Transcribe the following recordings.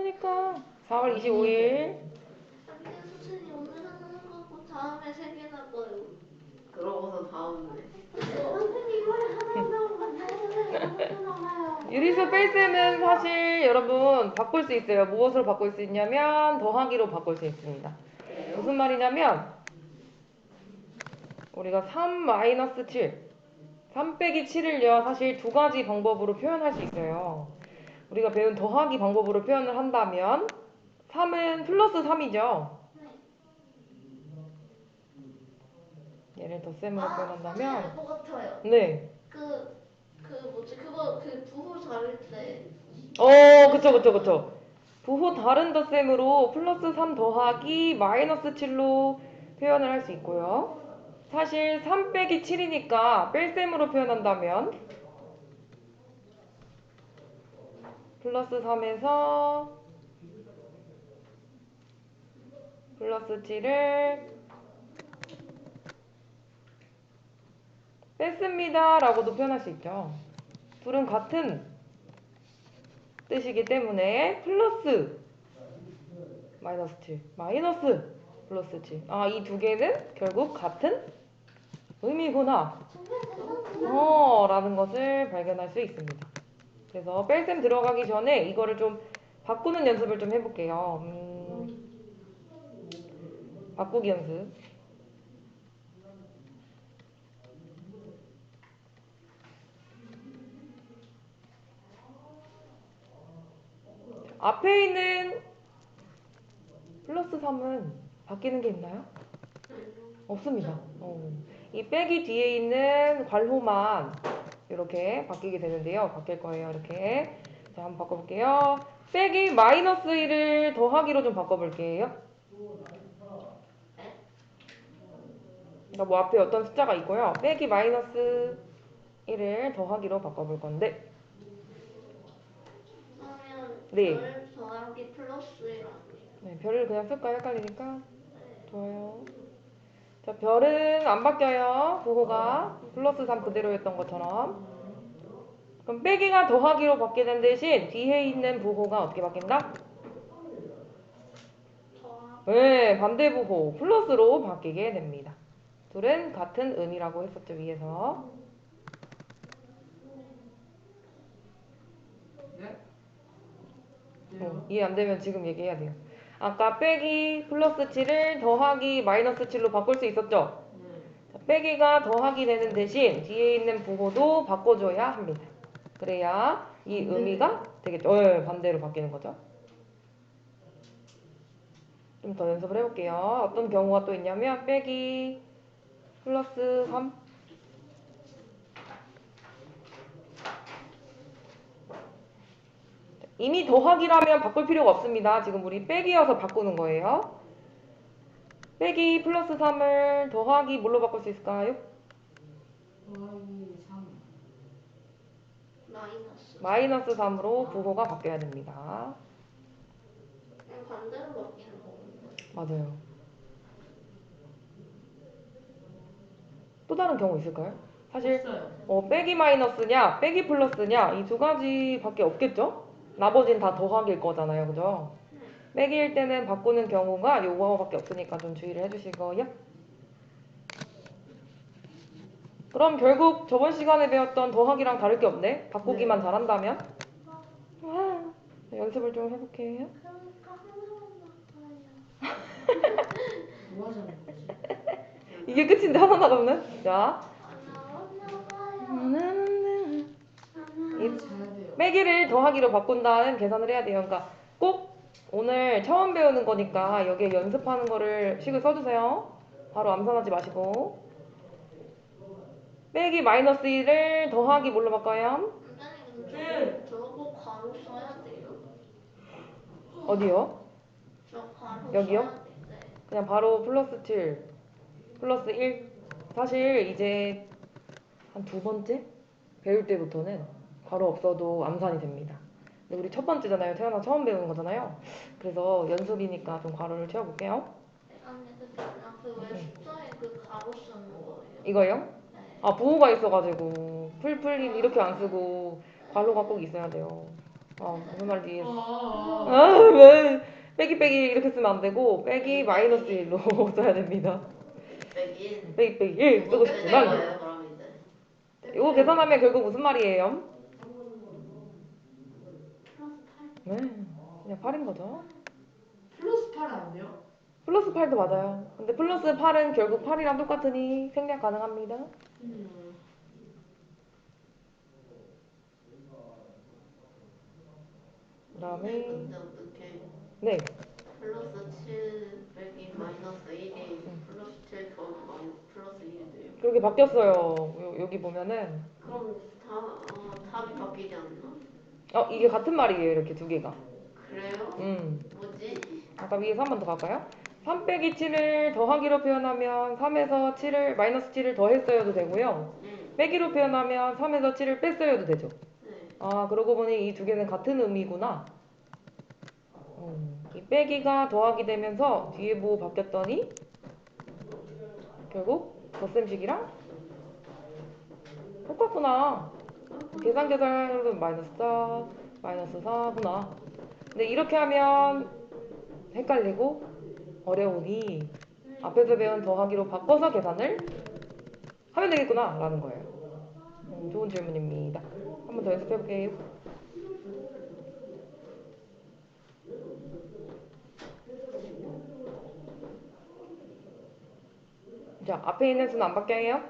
그러니까 4월 25일. 근데 선생님 오늘 하는 거고 다음에 세 개나 거요. 그러고서 다음에. 선생님 이번에 하나 한다고 맞나요? 나와요. 유리수 뺄셈은 사실 여러분 바꿀 수 있어요. 무엇으로 바꿀 수 있냐면 더하기로 바꿀 수 있습니다. 무슨 말이냐면 우리가 3-7 3 빼기 7을요 사실 두 가지 방법으로 표현할 수 있어요. 우리가 배운 더하기 방법으로 표현을 한다면 3은 플러스 3이죠. 얘를 덧셈으로 표현한다면 선생님 알것 같아요. 네. 뭐지 그거 그 부호 자를 때. 그쵸. 부호 다른 덧셈으로 플러스 3 더하기 마이너스 7로 표현을 할 수 있고요. 사실 3 빼기 7이니까 뺄셈으로 표현한다면 플러스 3에서 플러스 7을 뺐습니다 라고도 표현할 수 있죠. 둘은 같은 뜻이기 때문에 플러스 마이너스 7 마이너스 플러스 7 이 두 개는 결국 같은 의미구나 라는 것을 발견할 수 있습니다. 그래서 뺄셈 들어가기 전에 이거를 좀 바꾸는 연습을 좀 해볼게요. 바꾸기 연습. 앞에 있는 플러스 3은 바뀌는 게 있나요? 없습니다. 이 빼기 뒤에 있는 괄호만 이렇게 바뀌게 되는데요. 바뀔 거예요. 이렇게. 자, 한번 바꿔볼게요. 빼기 마이너스 1을 더하기로 좀 바꿔볼게요. 그러니까 뭐 앞에 어떤 숫자가 있고요. 빼기 마이너스 1을 더하기로 바꿔볼 건데 그러면 네. 별 더하기 플러스 1 네, 별을 그냥 쓸까요? 헷갈리니까. 좋아요. 자, 별은 안 바뀌어요. 부호가 플러스 3 그대로였던 것처럼. 그럼 빼기가 더하기로 바뀌는 대신 뒤에 있는 부호가 어떻게 바뀐다? 네, 반대 부호 플러스로 바뀌게 됩니다. 둘은 같은 의미라고 했었죠, 위에서. 이해 안 되면 지금 얘기해야 돼요. 아까 빼기 플러스 7을 더하기 마이너스 7로 바꿀 수 있었죠? 자, 빼기가 더하기 되는 대신 뒤에 있는 부호도 바꿔줘야 합니다. 그래야 이 의미가 되겠죠. 반대로 바뀌는 거죠. 좀 더 연습을 해볼게요. 어떤 경우가 또 있냐면 빼기 플러스 3 이미 더하기라면 바꿀 필요가 없습니다. 지금 우리 빼기여서 바꾸는 거예요. 빼기 플러스 3을 더하기 뭘로 바꿀 수 있을까요? 마이너스 3으로 부호가 바뀌어야 됩니다. 반대로 바뀌는 거군요. 맞아요. 또 다른 경우 있을까요? 사실 빼기 마이너스냐 빼기 플러스냐 이 두 가지밖에 없겠죠? 나머지는 다 더하기일 거잖아요. 그죠? 빼기일 때는 바꾸는 경우가 요거밖에 없으니까 좀 주의를 해주시고요. 그럼 결국 저번 시간에 배웠던 더하기랑 다를 게 없네. 바꾸기만 잘한다면. 와, 연습을 좀 해볼게요. 뭐 하자는 거지? 이게 끝인데 하나 나가면? 자, 빼기를 더하기로 바꾼다는 계산을 해야 돼요. 그러니까 꼭 오늘 처음 배우는 거니까 여기에 연습하는 거를 식을 써주세요. 바로 암산하지 마시고. 빼기 마이너스 1을 더하기 뭘로 바꿔요? 선생님 저거 꼭 괄호 써야 돼요? 어디요? 저 괄호 여기요? 써야 돼. 네. 그냥 바로 플러스 7, 플러스 1. 사실 이제 한 두 번째 배울 때부터는 괄호 없어도 암산이 됩니다. 근데 우리 첫 번째잖아요. 태어나 처음 배우는 거잖아요. 그래서 연습이니까 좀 괄호를 채워볼게요. 아니 그냥 그왜 숫자에 그 괄호 쓰는 거예요? 이거요? 네. 부호가 있어가지고 풀 이렇게 안 쓰고 괄호가 꼭 있어야 돼요. 무슨 말인지 이해했어. 아, 왜? 빼기 빼기 이렇게 쓰면 안 되고 빼기 마이너스 1로 써야 됩니다. 빼기 빼기 빼기 1 쓰고 이거 싶지만 거예요 그럼 이제. 이거 계산하면 결국 무슨 말이에요? 플러스 8. 네, 그냥 8인 거죠. 플러스 8 안 돼요? 플러스 8도 맞아요. 근데 플러스 8은 결국 8이랑 똑같으니 생략 가능합니다. 그 다음에 근데 어떻게 네, 플러스 7 빼기 마이너스 1이 플러스 7 더하기 플러스 1이 돼요? 그렇게 바뀌었어요. 여기 보면은 그럼 답이 바뀌지 않나? 이게 같은 말이에요. 이렇게 두 개가. 그래요? 뭐지? 아까 위에서 한 번 더 갈까요? 3 빼기 7을 더하기로 표현하면 3에서 7을 마이너스 7을 더했어야도 되고요. 빼기로 표현하면 3에서 7을 뺐어야도 되죠. 네. 그러고 보니 이 두 개는 같은 의미구나. 이 빼기가 더하기 되면서 뒤에 뭐 바뀌었더니 결국 덧셈식이랑 똑같구나. 계산해도 마이너스 4, 마이너스 4구나. 근데 이렇게 하면 헷갈리고 어려우니 앞에서 배운 더하기로 바꿔서 계산을 하면 되겠구나 라는 거예요. 좋은 질문입니다. 한 번 더 연습해볼게요. 자, 앞에 있는 수는 안 바뀌어요?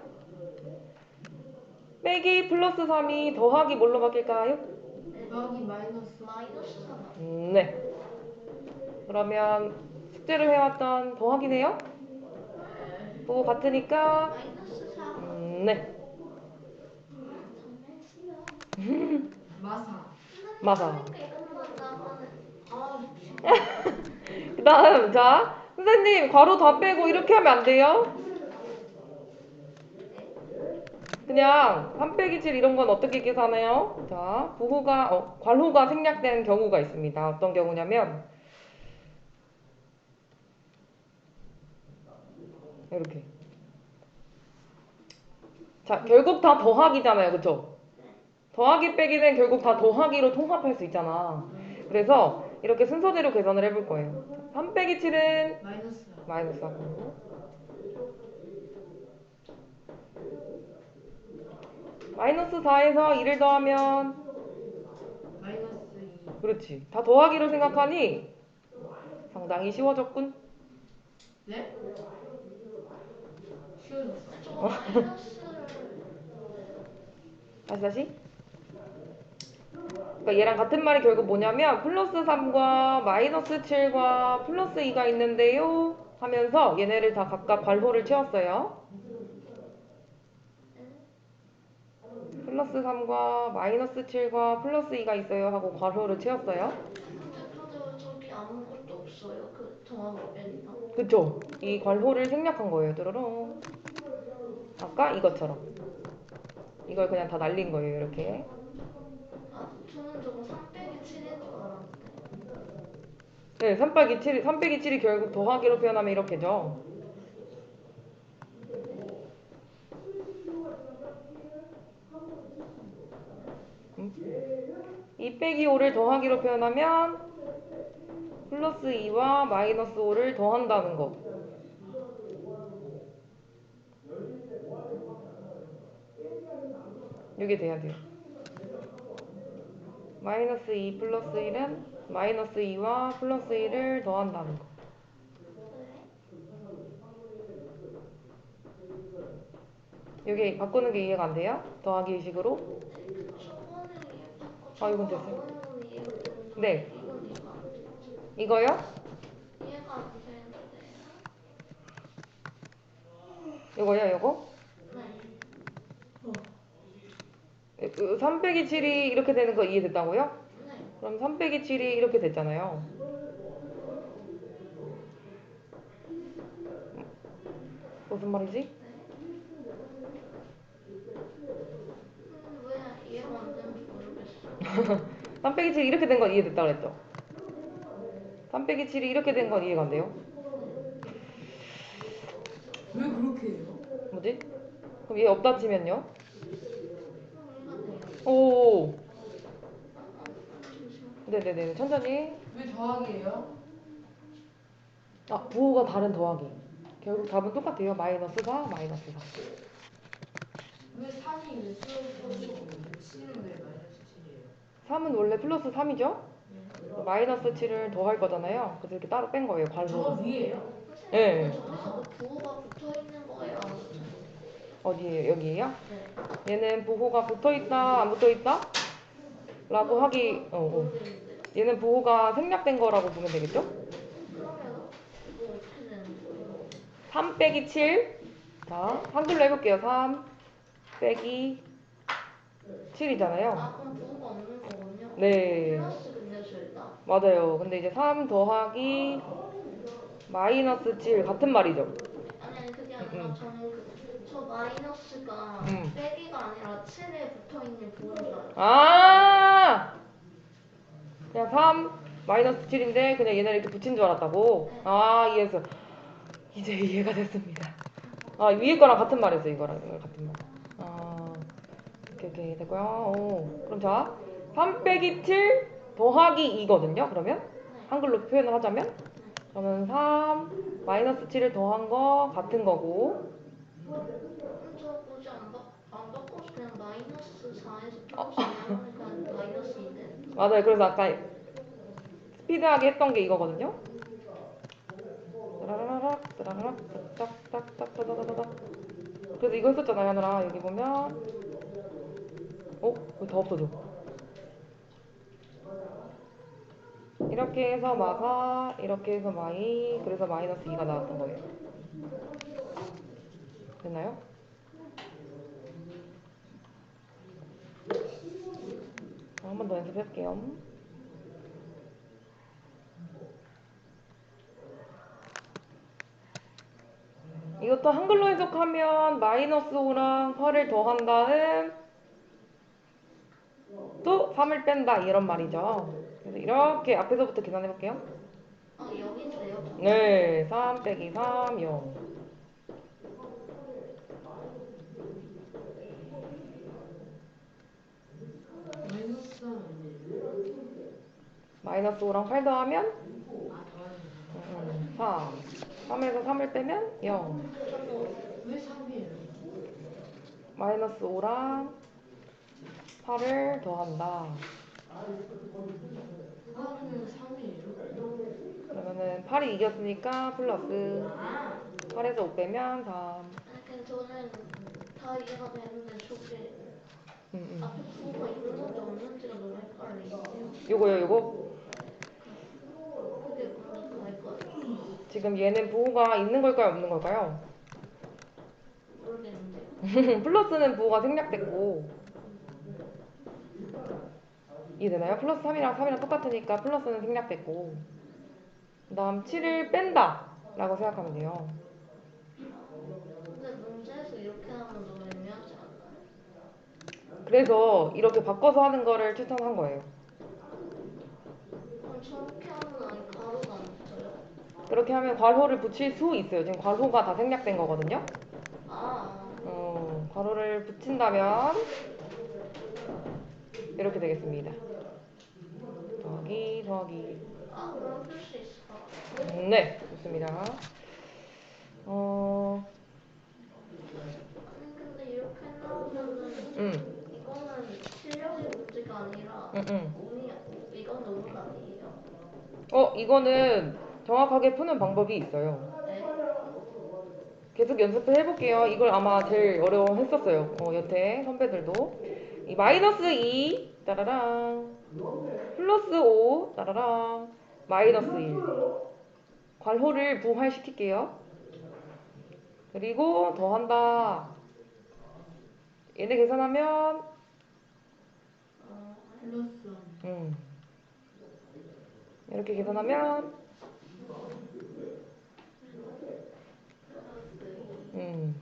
빼기 플러스 3이 더하기 뭘로 바뀔까요? 더하기 마이너스. 마이너스 4. 네. 그러면 숙제를 해왔던 더하기네요? 그거 같으니까 마이너스 4. 네. 마사. 맞아. 아, 그 다음, 자, 선생님, 괄호 다 빼고 이렇게 하면 안 돼요? 그냥 3 빼기 7 이런 건 어떻게 계산해요? 자, 괄호가 생략된 경우가 있습니다. 어떤 경우냐면, 이렇게. 자, 결국 다 더하기잖아요. 그쵸? 더하기 빼기는 결국 다 더하기로 통합할 수 있잖아. 그래서 이렇게 순서대로 계산을 해볼 거예요. 3 빼기 7은 마이너스. 마이너스 하고 마이너스 4에서 2를 더하면 마이너스 2. 그렇지. 다 더하기로 생각하니 상당히 쉬워졌군. 네? 쉬워졌어. 저 마이너스를 다시. 그러니까 얘랑 같은 말이 결국 뭐냐면 플러스 3과 마이너스 7과 플러스 2가 있는데요 하면서 얘네를 다 각각 괄호를 채웠어요. 플러스 3과 마이너스 7과 플러스 2가 있어요 하고 괄호를 채웠어요. 근데 저기 아무것도 없어요. 그 더하기 빼기가. 그쵸? 이 괄호를 생략한 거예요. 뚜루룽. 아까 이것처럼. 이걸 그냥 다 날린 거예요. 이렇게. 저는 저거 3 빼기 7인 줄 알았는데. 네, 3 빼기 7이 결국 더하기로 표현하면 이렇게죠. 음? 2 빼기 5를 더하기로 표현하면 플러스 2와 마이너스 5를 더한다는 거. 이게 돼야 돼요. 마이너스 2 플러스 1은 마이너스 2와 플러스 1을 더한다는 거. 여기 바꾸는 게 이해가 안 돼요? 더하기 의식으로? 저거는 이해받고 이건 저거 됐어요. 바꾸는 건 이해가 되는데 네. 이건 이해가 안 되지. 이거요? 이해가 안 되는데요. 이거요, 이거? 네. 3 빼기 7이 이렇게 되는 거 이해됐다고요? 네. 그럼 3 빼기 7이 이렇게 됐잖아요. 무슨 말이지? 왜 이해가 안 되는지 모르겠어. 3 빼기 7이 이렇게 된 건 이해됐다 그랬죠? 3 빼기 7이 이렇게 된 건 이해가 안 돼요? 왜 그렇게 해요? 뭐지? 그럼 얘 없다 치면요? 이해가 돼요. 오, 잠시만요. 네네네. 천천히. 왜 더하기예요? 아, 부호가 다른 더하기. 결국 답은 똑같아요. 마이너스 4, 마이너스 4. 왜 3이 왜 플러스고 7은 왜 마이너스 7이에요? 3은 원래 플러스 3이죠? 네. 마이너스 7을 더할 거잖아요. 그래서 이렇게 따로 뺀 거예요. 저거 괄호로. 위에요? 네. 저기서 그 부호가 붙어 있는 거예요? 안 붙어 있는 거예요? 어디에요? 여기에요? 네. 얘는 부호가 붙어있다, 안 붙어있다? 라고 하기, 모르겠는데요. 얘는 부호가 생략된 거라고 보면 되겠죠? 그러면 이거 어떻게 되는 거예요? 3 빼기 7. 자, 한글로 해볼게요. 3 빼기 7이잖아요. 아 그럼 부호가 없는 거군요? 네. 플러스 근데 절다. 맞아요. 근데 이제 3 더하기 마이너스 7 같은 말이죠. 아니 그게 아니라 음. 저는 저 마이너스가 음. 빼기가 아니라 7에 붙어 있는 부호인 줄 알았어요. 아! 그냥 3 마이너스 7인데 그냥 얘네를 이렇게 붙인 줄 알았다고? 네. 아, 이해했어. 이제 이해가 됐습니다. 아, 위에 거랑 같은 말이었어. 이거랑 같은 말. 아, 오케이 됐고요. 오. 그럼 자, 3 빼기 7 더하기 2거든요. 그러면 한글로 표현을 하자면 그러면 3 마이너스 7을 더한 거 같은 거고. 저 굳이 안 바꿔서 그냥 마이너스 4에서 플러스 2 하니까 마이너스 2인데? 맞아요. 그래서 아까 스피드하게 했던 게 이거거든요. 따라라락 따라라락 딱딱딱딱딱딱딱. 그래서 이거 했었잖아요, 하느라. 여기 보면 왜 더 없어져? 이렇게 해서 마사, 이렇게 해서 마이, 그래서 마이너스 2가 나왔던 거예요. 됐나요? 한 번 더 연습해볼게요. 이것도 한글로 해석하면 마이너스 5랑 8을 더한 다음 또 3을 뺀다 이런 말이죠. 그래서 이렇게 앞에서부터 계산해볼게요. 아 여기인데요? 네, 3 빼기 3, 0. 마이너스 3 아니에요? 마이너스 5랑 8 더하면 아 더하는 거. 3. 3에서 3을 빼면 0. 왜 3이에요? 마이너스 5랑 8을 더한다. 8은 3이에요? 그러면은 8이 이겼으니까 플러스 아 8에서 5 빼면 3. 아니 그냥 저는 다 이해가 되는데 저게 음. 앞에 부호가 있는 건지 없는지가 너무 헷갈리는데요. 요거. 그게 그러니까 헷갈려요. 지금 얘는 부호가 있는 걸까요? 없는 걸까요? 모르겠는데요. 플러스는 부호가 생략됐고. 이해되나요? 플러스 3이랑 3이랑 똑같으니까 플러스는 생략됐고. 그 다음 7을 뺀다 라고 생각하면 돼요. 근데 문제에서 이렇게 하면 너무 애매하지 않나요? 그래서 이렇게 바꿔서 하는 거를 추천한 거예요. 그럼 저렇게 하면 아예 가로가 안 붙어요? 그렇게 하면 괄호를 붙일 수 있어요. 지금 괄호가 다 생략된 거거든요. 아, 괄호를 붙인다면 이렇게 되겠습니다. 더하기. 그럼 풀 수 있을 것 같아요. 네, 좋습니다. 어, 아니 근데 이렇게 나오면은 이거는 실력의 문제가 아니라 이건 운은 아니에요? 이거는 정확하게 푸는 방법이 있어요. 네? 계속 연습을 해볼게요. 이걸 아마 제일 어려워했었어요. 여태 선배들도. 이 마이너스 2, 따라랑. 플러스 5, 따라랑. 마이너스 1. 괄호를 부활시킬게요. 그리고 더한다. 얘네 계산하면, 플러스 3. 음. 이렇게 계산하면, 음.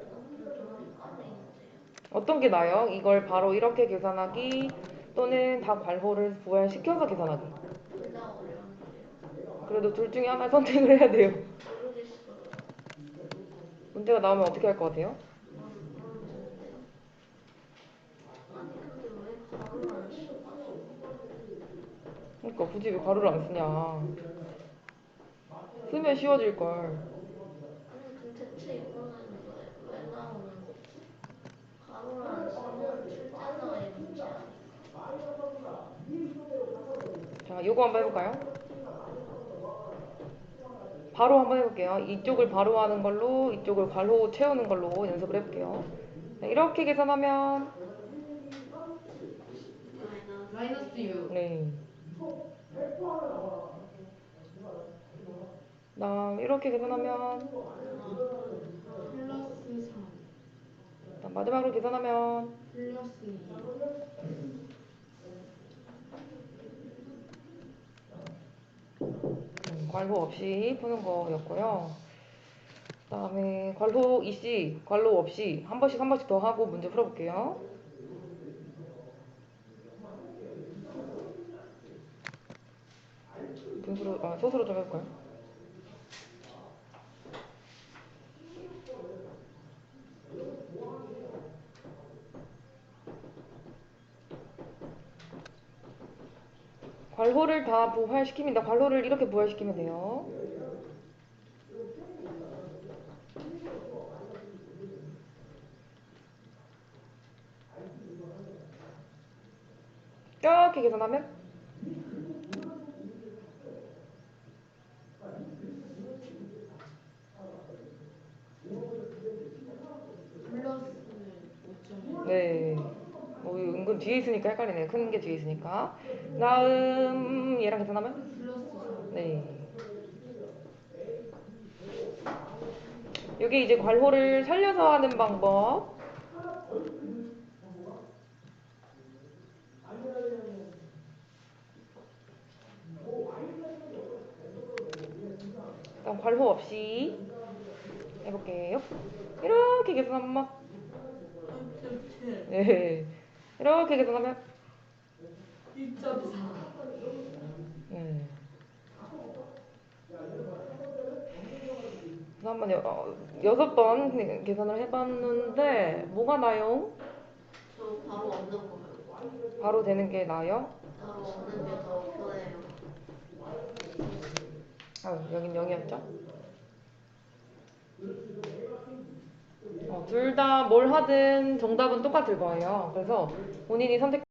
근데 좀 헷갈리는데요. 어떤 게 나아요? 이걸 바로 이렇게 계산하기 또는 다 괄호를 부활시켜서 계산하기. 둘 다 어려운데요. 그래도 둘 중에 하나 선택을 해야 돼요. 모르겠어요. 문제가 나오면 어떻게 할 것 같아요? 모르겠는데요. 아니 근데 왜 가루를 안 써가지고. 그러니까 굳이 왜 가루를 안 쓰냐. 쓰면 쉬워질걸. 아니 그럼 대체 이거는 왜 나오는 거지? 가루를 안 쓰면 출제자가 이 문제 아닐까? 자, 요거 한번 해볼까요? 바로 한번 해볼게요. 이쪽을 바로 하는 걸로, 이쪽을 괄호 채우는 걸로 연습을 해볼게요. 자, 이렇게 계산하면, 마이너스 마이너스 6. 네. 이렇게 계산하면, 플러스 3. 마지막으로 계산하면, 플러스 2. 괄호 없이 푸는 거였고요. 그 다음에 괄호 이씨, 괄호 없이 한 번씩 더 하고 문제 풀어볼게요. 분수로, 소수로 좀 해볼까요? 괄호를 다 부활시킵니다. 괄호를 이렇게 부활시키면 돼요. 이렇게 계산하면 플러스 5.1. 네. 은근 뒤에 있으니까 헷갈리네요. 큰 게 뒤에 있으니까. 다음 얘랑 계산하면 플러스 3. 네. 여기 이제 괄호를 살려서 하는 방법. 일단 괄호 없이 해볼게요. 이렇게 계산하면 3.7. 네. 이렇게 계산하면 2.4. 네. 그래서 한번 6번 계산을 해봤는데 뭐가 나요? 저 바로 없는 거예요. 바로 되는 게 나요? 바로 없는 게 더 편해요. 여긴 0이었죠? 둘 다 뭘 하든 정답은 똑같을 거예요. 그래서 본인이 선택